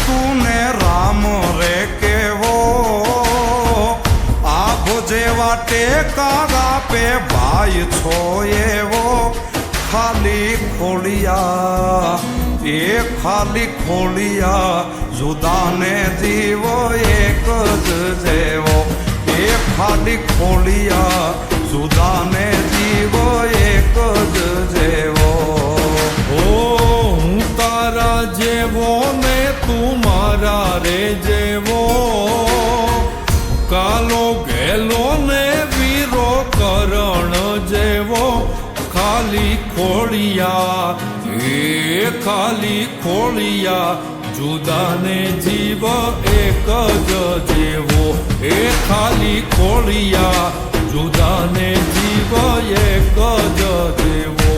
તુને રામ રે કેવો આભ જેવા ટેકા આપે ભાઈ છો એવો ખાલી ખોલિયા એ ખાલી ખોલિયા જુદાને જીવો એક જ જેવો એ ખાલી ખોલિયા જુદાને જીવો એક જ જેવો હું તારા જેવો ને તું મારા રે જેવો કાલો ગેલો ને વીરો કરણ જેવો ખાલી ખોળિયા એ ખાલી ખોળિયા જુદાને જીવ એક જ જેવો એ ખાલી ખોળિયા જુદાને જીવ એક જ જેવો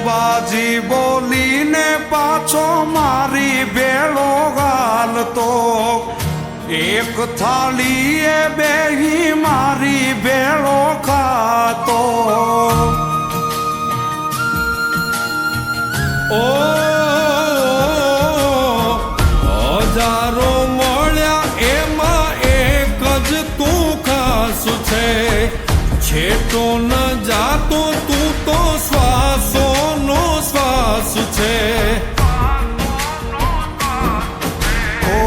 બાજી બોલીને પાછો મારી બેળો ગાલતો એક થાળીએ બેહી મારી બેળો ખાતો ઓ હજારો મળ્યા એમાં એક જ તું ખાસ છે છેટો ન જાતો તું તો શ્વાસોનો શ્વાસ છે ઓ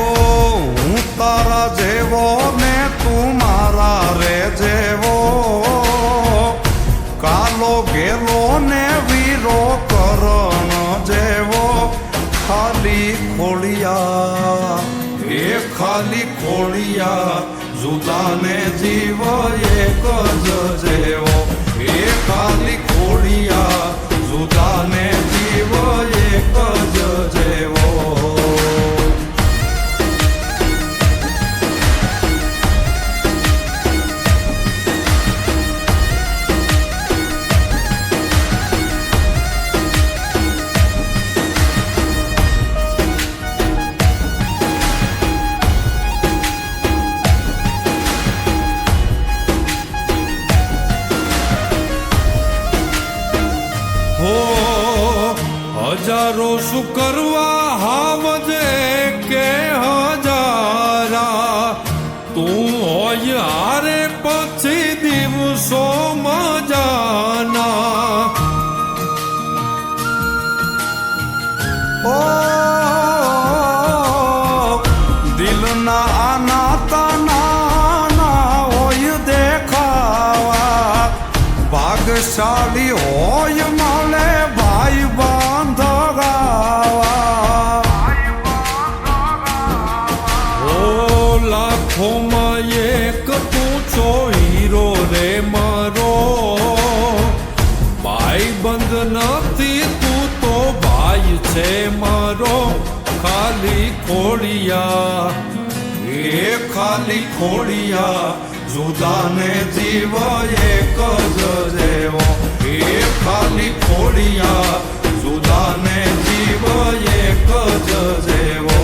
હું તારા જેવો ને તું મારા રે જેવો કાલો ગેલો ને વીરો કરણ જેવો ખાલી ખોળિયા એ ખાલી ખોળિયા જુદાને જીવ એક જ જેવો એ ખાલી ખોળિયા જુદાને જીવ એક જ જેવો હજારો શું કરવા હાવજે કે હજારા તું હોય હારે પછી દિવસો મજાના ઓ દિલના આનાતા નાના હોય દેખાવા ભાગશાળી હોય મળે ભાઈ લાખોમાં એક તું છો હીરો રે મારો ભાઈ બંધ નથી તું તો ભાઈ છે મારો ખાલી ખોળિયા એ ખાલી ખોળિયા જુદાને જીવ એક જ જેવો એ ખાલી ખોળિયા જુદાને જીવ એક જ જેવો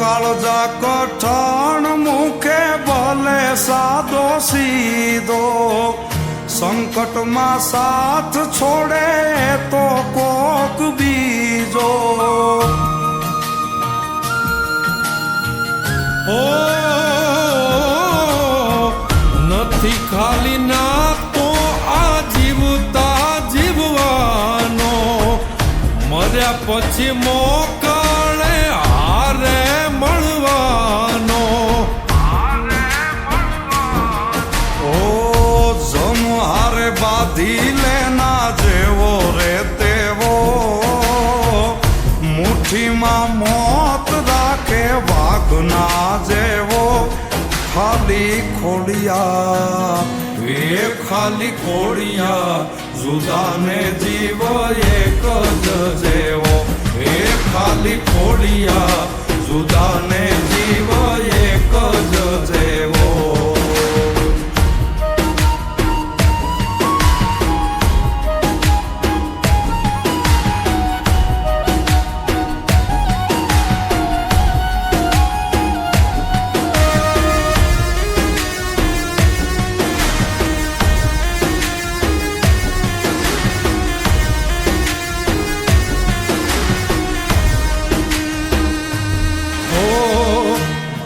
કાળજા કઠણ મુખે ભલે સાદો સીધો સંકટમાં સાથ છોડે તો કોક બીજો ઓ નથી ખાલી ના તો આ જીવતા જીવવાનો મર્યા પછી મોકળે હારે મળવાનો ઓ બાંધી લેના જેવો રે તેવો મુઠ્ઠીમાં મોત રાખે વાઘના જેવો ખાલી ખોડિયા એ ખાલી ખોડિયા જુદાને જીવ એક જ જેવો એ ખાલી ખોડિયા જુદાને જીવ એક જ જેવો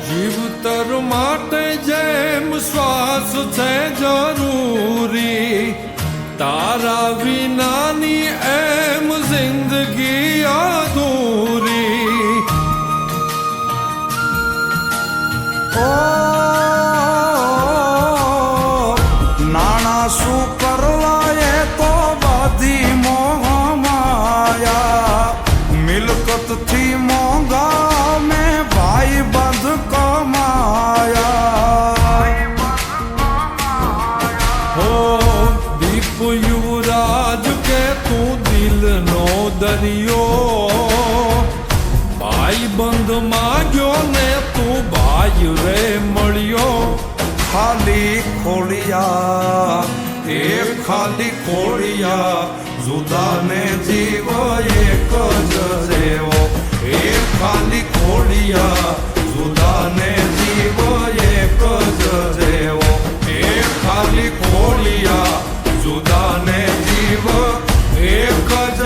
જીવતર માટે જેમ શ્વાસ છે જરૂરી તારા વિનાની એમ જિંદગી અધૂરી ઓ નાણા શું કરવા એ તો બધી મોહમાયા મિલકતથી મોંઘા મેં ભાઈ બંધ કમાયા હો દીપ યુવરાજ કે તું દિલનો દરિયો ભાઈ બંધ માગ્યો ને તું ભાઈ રે મળ્યો ખાલી ખોડિયા એ ખાલી ખોડિયા જુદાને જીવ એક જ જેવો એ ખાલી ખોડિયા જુદાને જીવ એક જ જેવો એ ખાલી ખોડિયા જુદાને જીવ એક જ